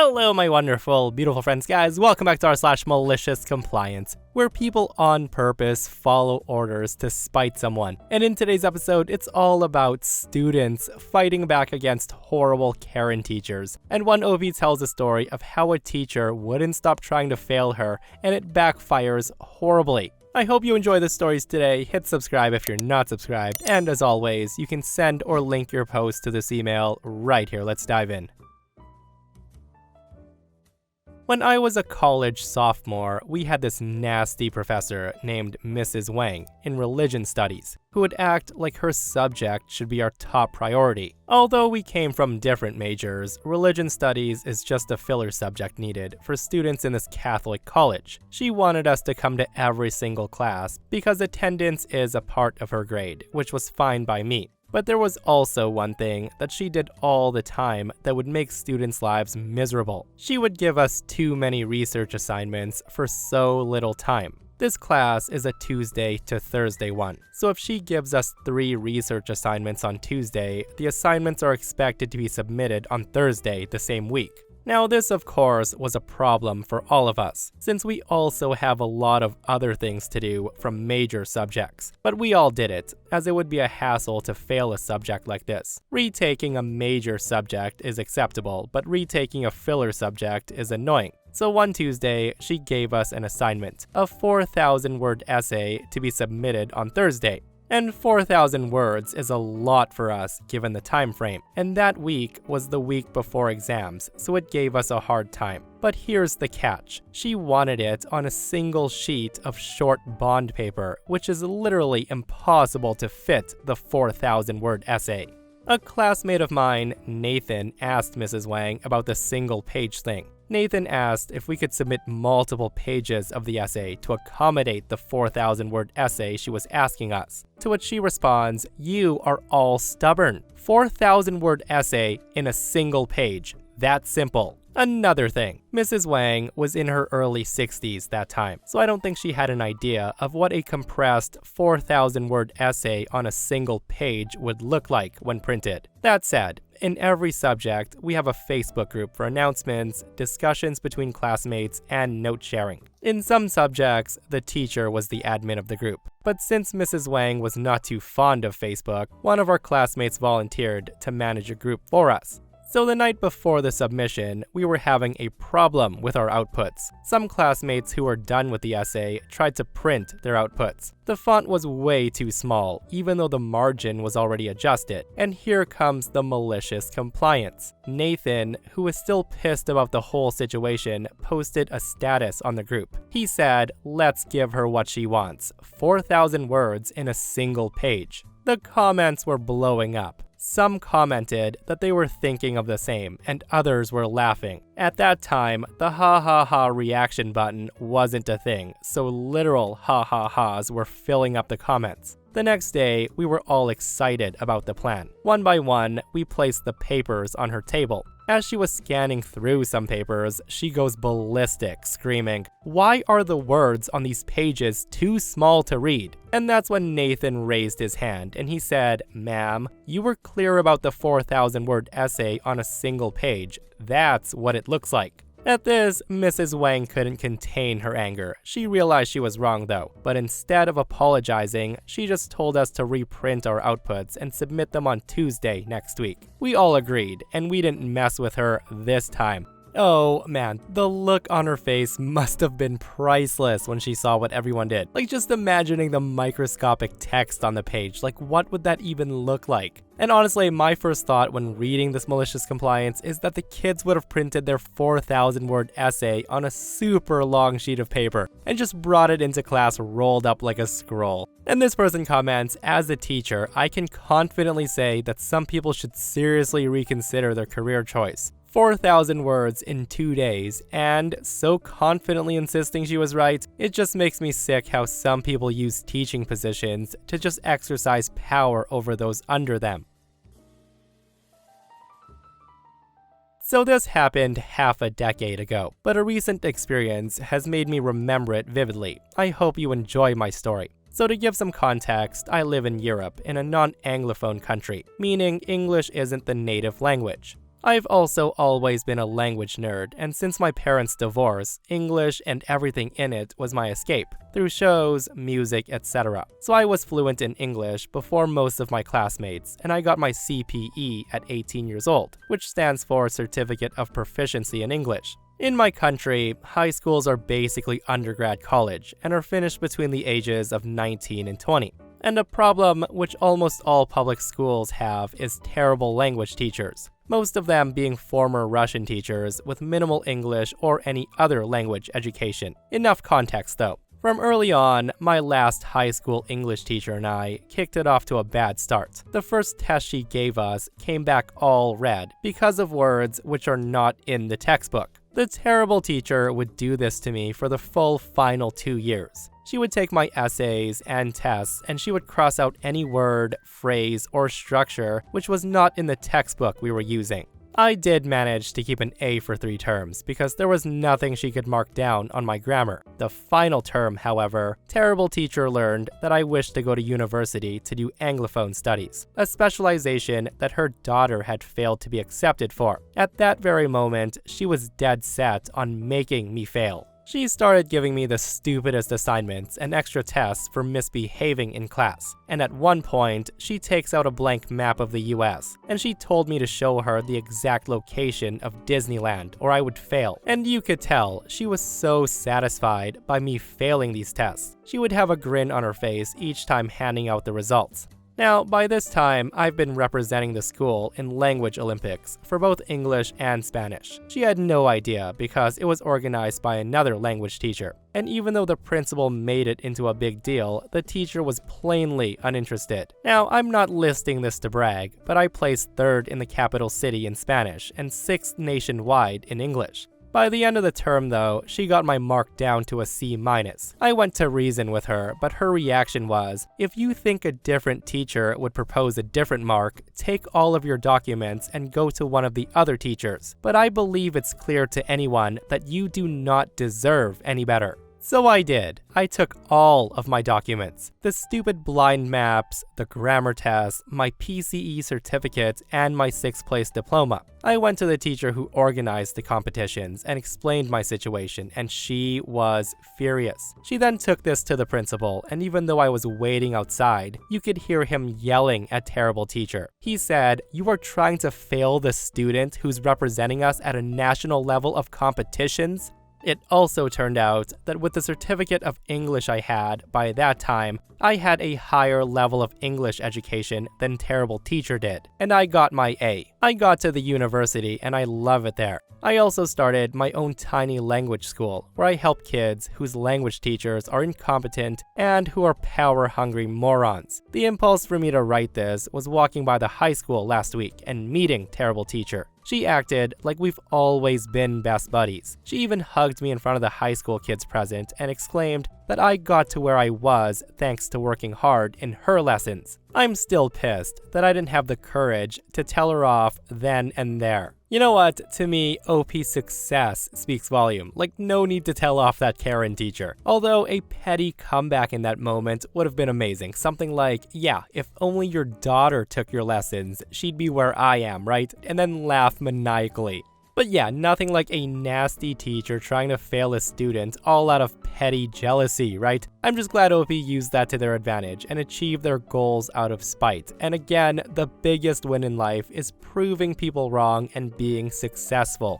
Hello, my wonderful, beautiful friends, guys. Welcome back to r/MaliciousCompliance, where people on purpose follow orders to spite someone. And in today's episode, it's all about students fighting back against horrible Karen teachers. And one OP tells a story of how a teacher wouldn't stop trying to fail her, and it backfires horribly. I hope you enjoy the stories today. Hit subscribe if you're not subscribed. And as always, you can send or link your post to this email right here. Let's dive in. When I was a college sophomore, we had this nasty professor named Mrs. Wang in religion studies, who would act like her subject should be our top priority. Although we came from different majors, religion studies is just a filler subject needed for students in this Catholic college. She wanted us to come to every single class because attendance is a part of her grade, which was fine by me. But there was also one thing that she did all the time that would make students' lives miserable. She would give us too many research assignments for so little time. This class is a Tuesday to Thursday one, so if she gives us 3 research assignments on Tuesday, the assignments are expected to be submitted on Thursday the same week. Now this of course was a problem for all of us, since we also have a lot of other things to do from major subjects. But we all did it, as it would be a hassle to fail a subject like this. Retaking a major subject is acceptable, but retaking a filler subject is annoying. So one Tuesday, she gave us an assignment, a 4,000-word essay to be submitted on Thursday. And 4,000 words is a lot for us given the time frame. And that week was the week before exams, so it gave us a hard time. But here's the catch. She wanted it on a single sheet of short bond paper, which is literally impossible to fit the 4,000-word essay. A classmate of mine, Nathan, asked Mrs. Wang about the single page thing. Nathan asked if we could submit multiple pages of the essay to accommodate the 4,000-word essay she was asking us. To which she responds, "You are all stubborn. 4,000-word essay in a single page. That simple." Another thing, Mrs. Wang was in her early 60s that time, so I don't think she had an idea of what a compressed 4,000-word essay on a single page would look like when printed. That said, in every subject, we have a Facebook group for announcements, discussions between classmates, and note sharing. In some subjects, the teacher was the admin of the group. But since Mrs. Wang was not too fond of Facebook, one of our classmates volunteered to manage a group for us. So the night before the submission, we were having a problem with our outputs. Some classmates who were done with the essay tried to print their outputs. The font was way too small, even though the margin was already adjusted. And here comes the malicious compliance. Nathan, who was still pissed about the whole situation, posted a status on the group. He said, "Let's give her what she wants. 4,000 words in a single page." The comments were blowing up. Some commented that they were thinking of the same, and others were laughing. At that time, the ha ha ha reaction button wasn't a thing, so literal ha ha ha's were filling up the comments. The next day, we were all excited about the plan. One by one, we placed the papers on her table. As she was scanning through some papers, she goes ballistic, screaming, "Why are the words on these pages too small to read?" And that's when Nathan raised his hand and he said, "Ma'am, you were clear about the 4,000-word essay on a single page. That's what it looks like." At this, Mrs. Wang couldn't contain her anger. She realized she was wrong though, but instead of apologizing, she just told us to reprint our outputs and submit them on Tuesday next week. We all agreed, and we didn't mess with her this time. Oh man, the look on her face must have been priceless when she saw what everyone did. Like, just imagining the microscopic text on the page, like what would that even look like? And honestly, my first thought when reading this malicious compliance is that the kids would have printed their 4,000-word essay on a super long sheet of paper and just brought it into class rolled up like a scroll. And this person comments, "As a teacher, I can confidently say that some people should seriously reconsider their career choice. 4,000 words in 2 days, and so confidently insisting she was right, it just makes me sick how some people use teaching positions to just exercise power over those under them." So this happened half a decade ago, but a recent experience has made me remember it vividly. I hope you enjoy my story. So to give some context, I live in Europe in a non-Anglophone country, meaning English isn't the native language. I've also always been a language nerd, and since my parents' divorce, English and everything in it was my escape, through shows, music, etc. So I was fluent in English before most of my classmates, and I got my CPE at 18 years old, which stands for Certificate of Proficiency in English. In my country, high schools are basically undergrad college and are finished between the ages of 19 and 20. And a problem which almost all public schools have is terrible language teachers, most of them being former Russian teachers with minimal English or any other language education. Enough context though. From early on, my last high school English teacher and I kicked it off to a bad start. The first test she gave us came back all red because of words which are not in the textbook. The terrible teacher would do this to me for the full final 2 years. She would take my essays and tests, and she would cross out any word, phrase, or structure which was not in the textbook we were using. I did manage to keep an A for 3 terms because there was nothing she could mark down on my grammar. The final term, however, terrible teacher learned that I wished to go to university to do Anglophone studies, a specialization that her daughter had failed to be accepted for. At that very moment, she was dead set on making me fail. She started giving me the stupidest assignments and extra tests for misbehaving in class. And at one point, she takes out a blank map of the US, and she told me to show her the exact location of Disneyland or I would fail. And you could tell she was so satisfied by me failing these tests. She would have a grin on her face each time handing out the results. Now, by this time, I've been representing the school in language Olympics for both English and Spanish. She had no idea because it was organized by another language teacher. And even though the principal made it into a big deal, the teacher was plainly uninterested. Now, I'm not listing this to brag, but I placed 3rd in the capital city in Spanish and 6th nationwide in English. By the end of the term though, she got my mark down to a C-. I went to reason with her, but her reaction was, if you think a different teacher would propose a different mark, take all of your documents and go to one of the other teachers. But I believe it's clear to anyone that you do not deserve any better. So I did. I took all of my documents, the stupid blind maps, the grammar test, my PCE certificate, and my 6th place diploma. I went to the teacher who organized the competitions and explained my situation, and she was furious. She then took this to the principal, and even though I was waiting outside, you could hear him yelling at terrible teacher. He said, "You are trying to fail the student who's representing us at a national level of competitions?" It also turned out that with the certificate of English I had by that time, I had a higher level of English education than terrible teacher did, and I got my A. I got to the university and I love it there. I also started my own tiny language school where I help kids whose language teachers are incompetent and who are power-hungry morons. The impulse for me to write this was walking by the high school last week and meeting terrible teacher. She acted like we've always been best buddies. She even hugged me in front of the high school kids present and exclaimed that I got to where I was thanks to working hard in her lessons. I'm still pissed that I didn't have the courage to tell her off then and there. You know what? To me, OP's success speaks volume. Like, no need to tell off that Karen teacher. Although a petty comeback in that moment would have been amazing. Something like, yeah, if only your daughter took your lessons, she'd be where I am, right? And then laugh maniacally. But yeah, nothing like a nasty teacher trying to fail a student all out of petty jealousy, right? I'm just glad OP used that to their advantage and achieved their goals out of spite. And again, the biggest win in life is proving people wrong and being successful.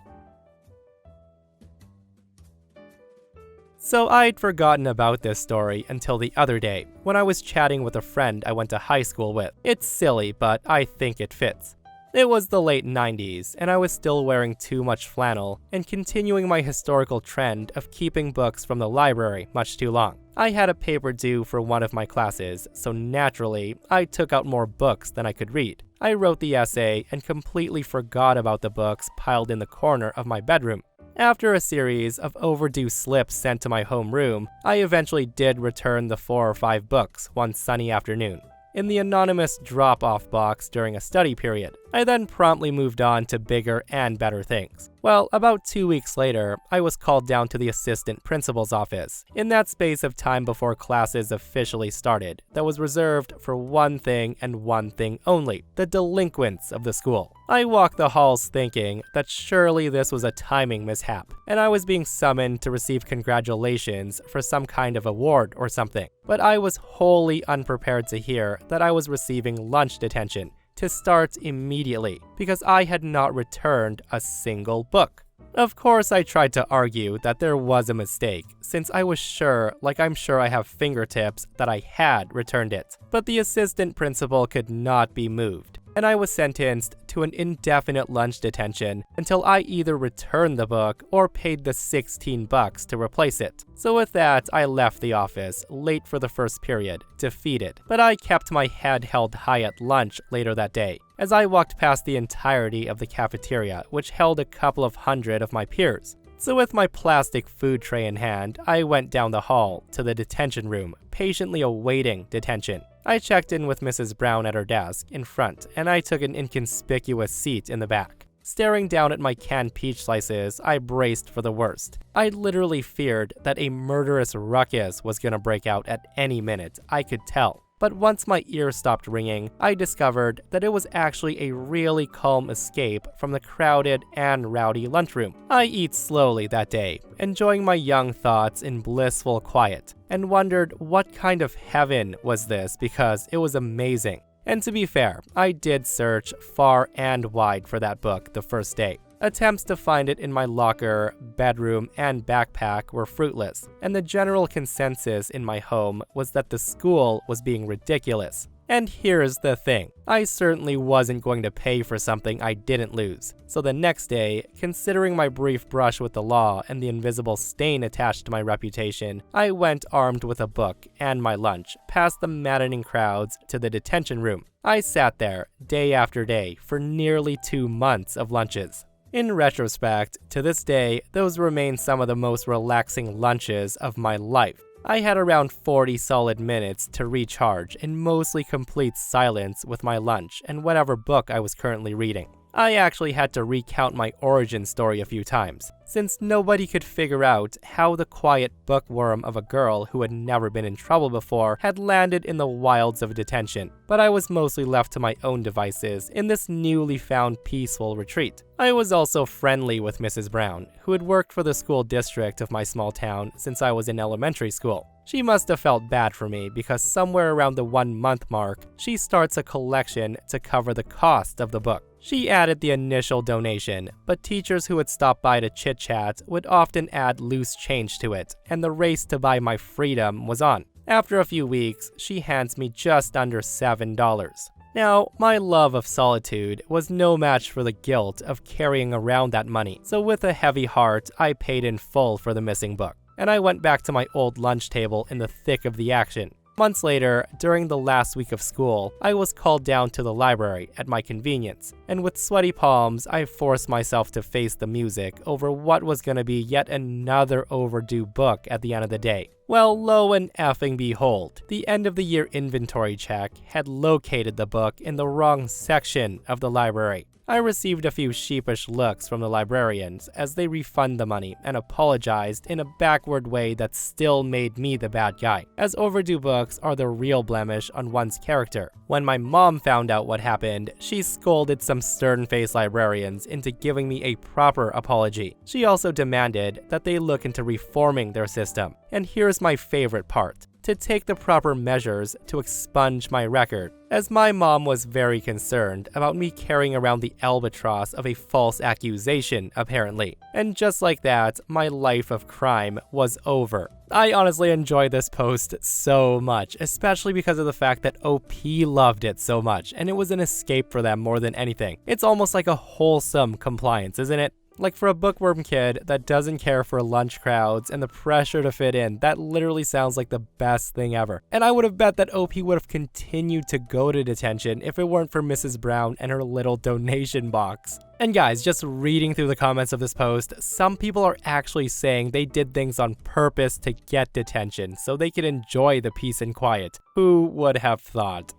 So I'd forgotten about this story until the other day, when I was chatting with a friend I went to high school with. It's silly, but I think it fits. It was the late 90s, and I was still wearing too much flannel and continuing my historical trend of keeping books from the library much too long. I had a paper due for one of my classes, so naturally, I took out more books than I could read. I wrote the essay and completely forgot about the books piled in the corner of my bedroom. After a series of overdue slips sent to my homeroom, I eventually did return the 4 or 5 books one sunny afternoon. In the anonymous drop-off box during a study period, I then promptly moved on to bigger and better things. Well, about 2 weeks later, I was called down to the assistant principal's office. In that space of time before classes officially started, that was reserved for one thing and one thing only: the delinquents of the school. I walked the halls thinking that surely this was a timing mishap, and I was being summoned to receive congratulations for some kind of award or something. But I was wholly unprepared to hear that I was receiving lunch detention, to start immediately, because I had not returned a single book. Of course, I tried to argue that there was a mistake, since I was sure, like I'm sure I have fingertips, that I had returned it. But the assistant principal could not be moved, and I was sentenced to an indefinite lunch detention until I either returned the book or paid the $16 to replace it. So with that, I left the office, late for the first period, defeated. But I kept my head held high at lunch later that day, as I walked past the entirety of the cafeteria, which held a couple of hundred of my peers. So with my plastic food tray in hand, I went down the hall to the detention room, patiently awaiting detention. I checked in with Mrs. Brown at her desk in front, and I took an inconspicuous seat in the back. Staring down at my canned peach slices, I braced for the worst. I literally feared that a murderous ruckus was gonna break out at any minute, I could tell. But once my ears stopped ringing, I discovered that it was actually a really calm escape from the crowded and rowdy lunchroom. I eat slowly that day, enjoying my young thoughts in blissful quiet, and wondered what kind of heaven was this because it was amazing. And to be fair, I did search far and wide for that book the first day. Attempts to find it in my locker, bedroom, and backpack were fruitless, and the general consensus in my home was that the school was being ridiculous. And here's the thing, I certainly wasn't going to pay for something I didn't lose. So the next day, considering my brief brush with the law and the invisible stain attached to my reputation, I went armed with a book and my lunch, past the maddening crowds to the detention room. I sat there, day after day, for nearly 2 months of lunches. In retrospect, to this day, those remain some of the most relaxing lunches of my life. I had around 40 solid minutes to recharge in mostly complete silence with my lunch and whatever book I was currently reading. I actually had to recount my origin story a few times, since nobody could figure out how the quiet bookworm of a girl who had never been in trouble before had landed in the wilds of detention. But I was mostly left to my own devices in this newly found peaceful retreat. I was also friendly with Mrs. Brown, who had worked for the school district of my small town since I was in elementary school. She must have felt bad for me because somewhere around the 1-month mark, she starts a collection to cover the cost of the book. She added the initial donation, but teachers who would stop by to chit-chat would often add loose change to it, and the race to buy my freedom was on. After a few weeks, she hands me just under $7. Now, my love of solitude was no match for the guilt of carrying around that money, so with a heavy heart, I paid in full for the missing book, and I went back to my old lunch table in the thick of the action. Months later, during the last week of school, I was called down to the library at my convenience, and with sweaty palms, I forced myself to face the music over what was gonna be yet another overdue book at the end of the day. Well, lo and effing behold, the end of the year inventory check had located the book in the wrong section of the library. I received a few sheepish looks from the librarians as they refunded the money and apologized in a backward way that still made me the bad guy, as overdue books are the real blemish on one's character. When my mom found out what happened, she scolded some stern-faced librarians into giving me a proper apology. She also demanded that they look into reforming their system. And here's my favorite part: to take the proper measures to expunge my record, as my mom was very concerned about me carrying around the albatross of a false accusation, apparently. And just like that, my life of crime was over. I honestly enjoyed this post so much, especially because of the fact that OP loved it so much, and it was an escape for them more than anything. It's almost like a wholesome compliance, isn't it? Like, for a bookworm kid that doesn't care for lunch crowds and the pressure to fit in, that literally sounds like the best thing ever. And I would have bet that OP would have continued to go to detention if it weren't for Mrs. Brown and her little donation box. And guys, just reading through the comments of this post, some people are actually saying they did things on purpose to get detention so they could enjoy the peace and quiet. Who would have thought?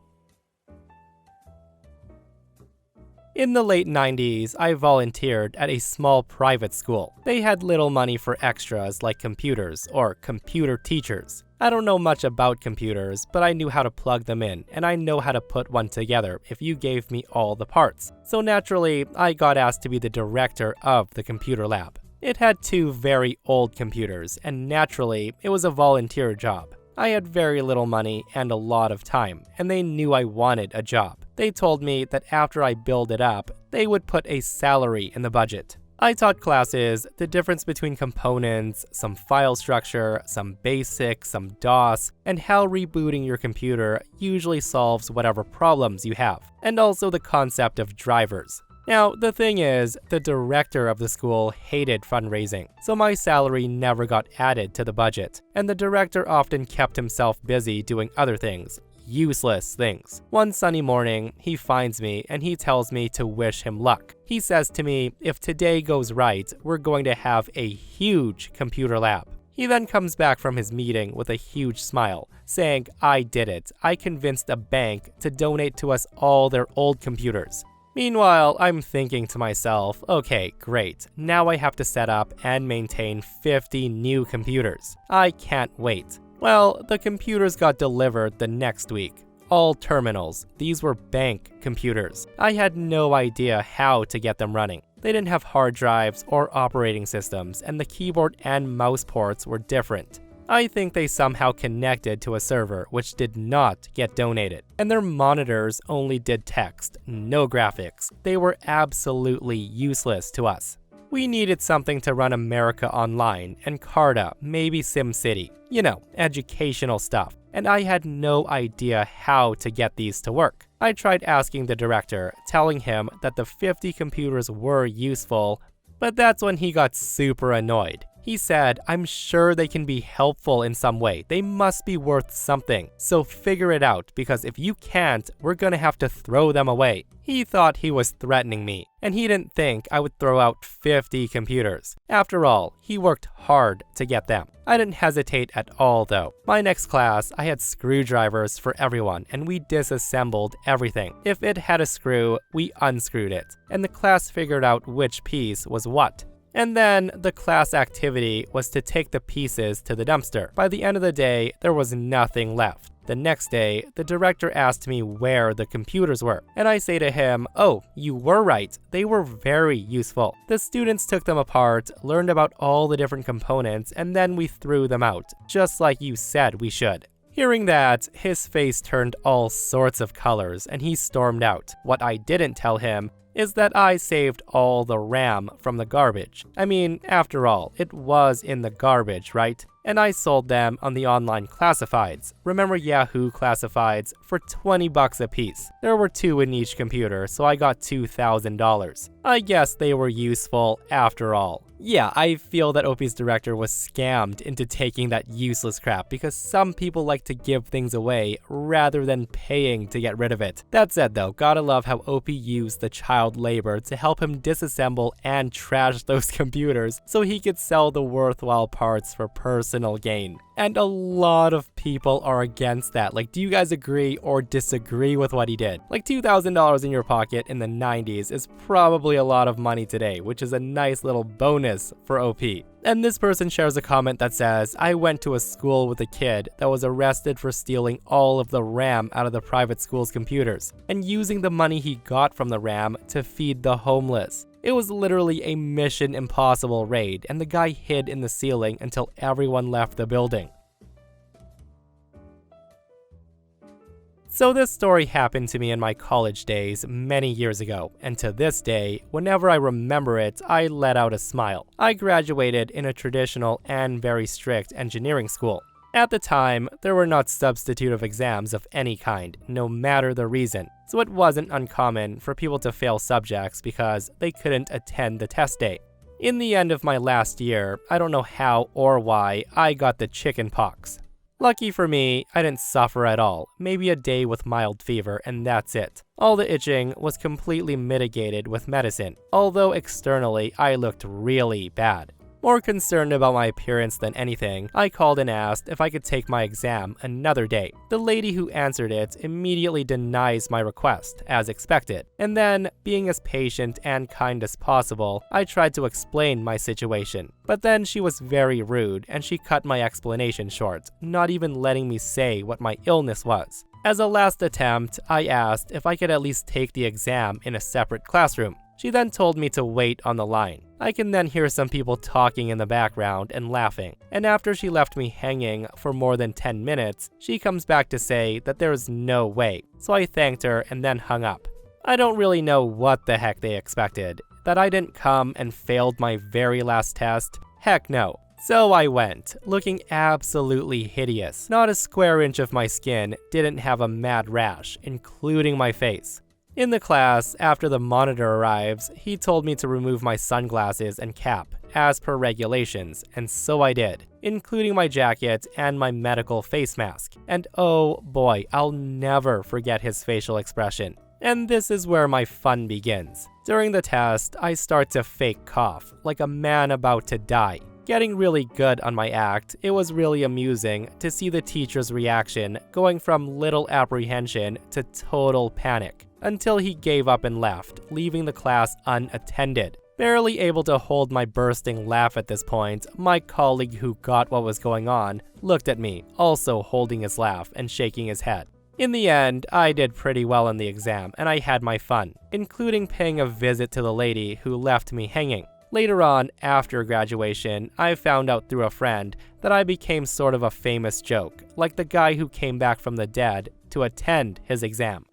In the late 90s, I volunteered at a small private school. They had little money for extras like computers or computer teachers. I don't know much about computers, but I knew how to plug them in, and I know how to put one together if you gave me all the parts. So naturally, I got asked to be the director of the computer lab. It had 2 very old computers, and naturally, it was a volunteer job. I had very little money and a lot of time, and they knew I wanted a job. They told me that after I build it up, they would put a salary in the budget. I taught classes, the difference between components, some file structure, some BASIC, some DOS, and how rebooting your computer usually solves whatever problems you have, and also the concept of drivers. Now, the thing is, the director of the school hated fundraising, so my salary never got added to the budget, and the director often kept himself busy doing other things, useless things. One sunny morning, he finds me and he tells me to wish him luck. He says to me, if today goes right, we're going to have a huge computer lab. He then comes back from his meeting with a huge smile, saying, I did it. I convinced a bank to donate to us all their old computers. Meanwhile, I'm thinking to myself, okay, great, now I have to set up and maintain 50 new computers. I can't wait. Well, the computers got delivered the next week. All terminals. These were bank computers. I had no idea how to get them running. They didn't have hard drives or operating systems, and the keyboard and mouse ports were different. I think they somehow connected to a server which did not get donated. And their monitors only did text, no graphics. They were absolutely useless to us. We needed something to run America Online and Carta, maybe SimCity. You know, educational stuff. And I had no idea how to get these to work. I tried asking the director, telling him that the 50 computers were useful, but that's when he got super annoyed. He said, I'm sure they can be helpful in some way. They must be worth something. So figure it out, because if you can't, we're gonna have to throw them away. He thought he was threatening me, and he didn't think I would throw out 50 computers. After all, he worked hard to get them. I didn't hesitate at all though. My next class, I had screwdrivers for everyone, and we disassembled everything. If it had a screw, we unscrewed it, and the class figured out which piece was what. And then the class activity was to take the pieces to the dumpster. By the end of the day, there was nothing left. The next day, the director asked me where the computers were, and I say to him, oh, you were right, they were very useful. The students took them apart, learned about all the different components, and then we threw them out, just like you said we should. Hearing that, his face turned all sorts of colors, and he stormed out. What I didn't tell him is that I saved all the RAM from the garbage. I mean, after all, it was in the garbage, right? And I sold them on the online classifieds. Remember Yahoo classifieds? For 20 bucks a piece. There were 2 in each computer, so I got $2,000. I guess they were useful after all. Yeah, I feel that OP's director was scammed into taking that useless crap because some people like to give things away rather than paying to get rid of it. That said though, gotta love how OP used the child labor to help him disassemble and trash those computers so he could sell the worthwhile parts for personal gain. And a lot of people are against that. Like, do you guys agree or disagree with what he did? Like, $2,000 in your pocket in the 90s is probably a lot of money today, which is a nice little bonus for OP. And this person shares a comment that says, I went to a school with a kid that was arrested for stealing all of the RAM out of the private school's computers and using the money he got from the RAM to feed the homeless. It was literally a Mission Impossible raid, and the guy hid in the ceiling until everyone left the building. So this story happened to me in my college days many years ago, and to this day, whenever I remember it, I let out a smile. I graduated in a traditional and very strict engineering school. At the time, there were not substitutive exams of any kind, no matter the reason, so it wasn't uncommon for people to fail subjects because they couldn't attend the test day. In the end of my last year, I don't know how or why, I got the chicken pox. Lucky for me, I didn't suffer at all, maybe a day with mild fever, and that's it. All the itching was completely mitigated with medicine, although externally I looked really bad. More concerned about my appearance than anything, I called and asked if I could take my exam another day. The lady who answered it immediately denies my request, as expected. And then, being as patient and kind as possible, I tried to explain my situation. But then she was very rude and she cut my explanation short, not even letting me say what my illness was. As a last attempt, I asked if I could at least take the exam in a separate classroom. She then told me to wait on the line. I can then hear some people talking in the background and laughing. And after she left me hanging for more than 10 minutes, she comes back to say that there is no way. So I thanked her and then hung up. I don't really know what the heck they expected. That I didn't come and failed my very last test? Heck no. So I went, looking absolutely hideous. Not a square inch of my skin didn't have a mad rash, including my face. In the class, after the monitor arrives, he told me to remove my sunglasses and cap, as per regulations, and so I did, including my jacket and my medical face mask. And oh boy, I'll never forget his facial expression. And this is where my fun begins. During the test, I start to fake cough, like a man about to die. Getting really good on my act, it was really amusing to see the teacher's reaction going from little apprehension to total panic, until he gave up and left, leaving the class unattended. Barely able to hold my bursting laugh at this point, my colleague who got what was going on looked at me, also holding his laugh and shaking his head. In the end, I did pretty well in the exam and I had my fun, including paying a visit to the lady who left me hanging. Later on, after graduation, I found out through a friend that I became sort of a famous joke, like the guy who came back from the dead to attend his exam.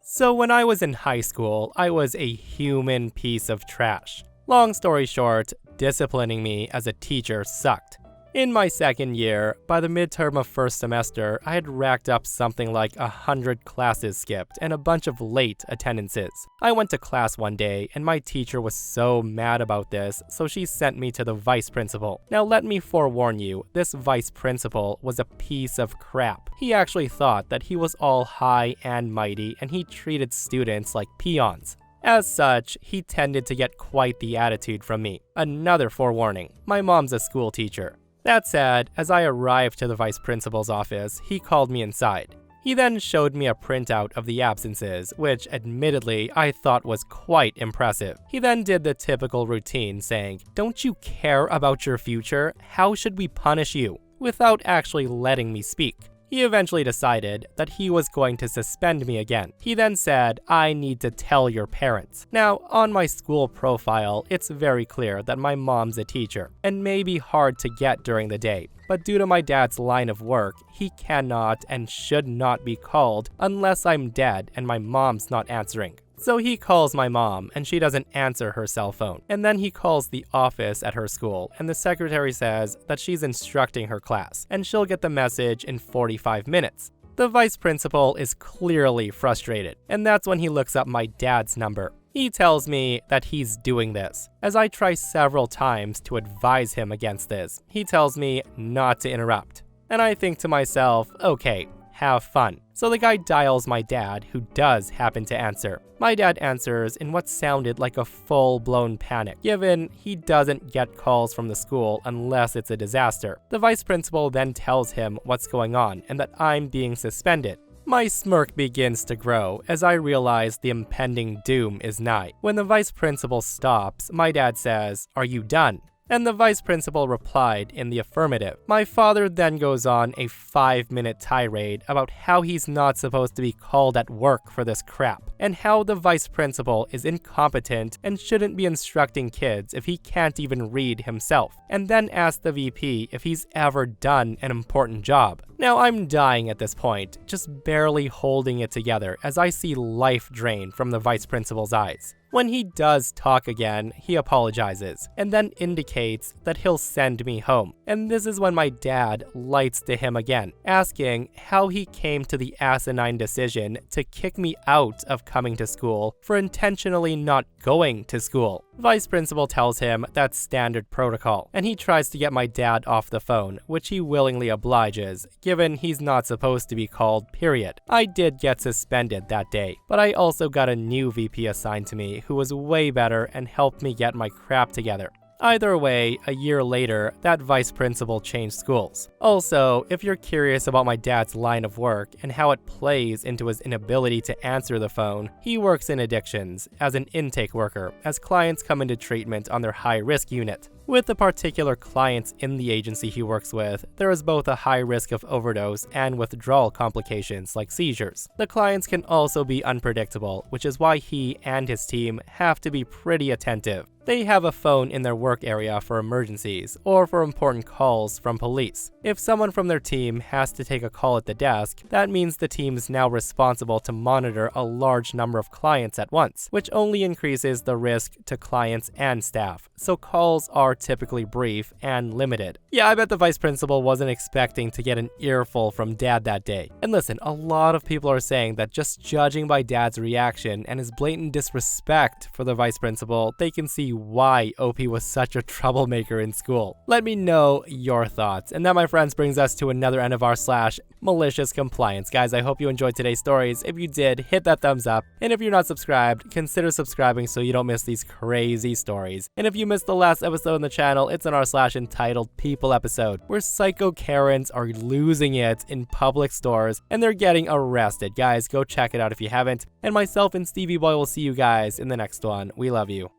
So when I was in high school, I was a human piece of trash. Long story short, disciplining me as a teacher sucked. In my second year, by the midterm of first semester, I had racked up something like 100 classes skipped and a bunch of late attendances. I went to class one day and my teacher was so mad about this, so she sent me to the vice principal. Now let me forewarn you, this vice principal was a piece of crap. He actually thought that he was all high and mighty and he treated students like peons. As such, he tended to get quite the attitude from me. Another forewarning, my mom's a school teacher. That said, as I arrived to the vice principal's office, he called me inside. He then showed me a printout of the absences, which admittedly I thought was quite impressive. He then did the typical routine saying, "Don't you care about your future? How should we punish you?" without actually letting me speak. He eventually decided that he was going to suspend me again. He then said, "I need to tell your parents." Now, on my school profile, it's very clear that my mom's a teacher, and may be hard to get during the day. But due to my dad's line of work, he cannot and should not be called unless I'm dead and my mom's not answering. So he calls my mom, and she doesn't answer her cell phone. And then he calls the office at her school, and the secretary says that she's instructing her class, and she'll get the message in 45 minutes. The vice principal is clearly frustrated, and that's when he looks up my dad's number. He tells me that he's doing this. As I try several times to advise him against this, he tells me not to interrupt. And I think to myself, okay, have fun. So the guy dials my dad, who does happen to answer. My dad answers in what sounded like a full-blown panic, given he doesn't get calls from the school unless it's a disaster. The vice principal then tells him what's going on and that I'm being suspended. My smirk begins to grow as I realize the impending doom is nigh. When the vice principal stops, my dad says, "Are you done?" And the vice principal replied in the affirmative. My father then goes on a 5-minute tirade about how he's not supposed to be called at work for this crap, and how the vice principal is incompetent and shouldn't be instructing kids if he can't even read himself, and then asks the VP if he's ever done an important job. Now I'm dying at this point, just barely holding it together as I see life drain from the vice principal's eyes. When he does talk again, he apologizes, and then indicates that he'll send me home. And this is when my dad lights to him again, asking how he came to the asinine decision to kick me out of coming to school for intentionally not going to school. Vice principal tells him that's standard protocol, and he tries to get my dad off the phone, which he willingly obliges, given he's not supposed to be called, period. I did get suspended that day, but I also got a new VP assigned to me me, who was way better and helped me get my crap together. Either way, a year later, that vice principal changed schools. Also, if you're curious about my dad's line of work and how it plays into his inability to answer the phone, he works in addictions as an intake worker as clients come into treatment on their high-risk unit. With the particular clients in the agency he works with, there is both a high risk of overdose and withdrawal complications like seizures. The clients can also be unpredictable, which is why he and his team have to be pretty attentive. They have a phone in their work area for emergencies or for important calls from police. If someone from their team has to take a call at the desk, that means the team is now responsible to monitor a large number of clients at once, which only increases the risk to clients and staff. So calls are typically brief and limited. Yeah, I bet the vice principal wasn't expecting to get an earful from dad that day. And listen, a lot of people are saying that just judging by dad's reaction and his blatant disrespect for the vice principal, they can see why OP was such a troublemaker in school. Let me know your thoughts. And that, my friends, brings us to another end of our /malicious compliance. Guys, I hope you enjoyed today's stories. If you did, hit that thumbs up. And if you're not subscribed, consider subscribing so you don't miss these crazy stories. And if you missed the last episode on the channel, it's in our /entitled People episode, where psycho Karens are losing it in public stores and they're getting arrested. Guys, go check it out if you haven't. And myself and Stevie Boy will see you guys in the next one. We love you.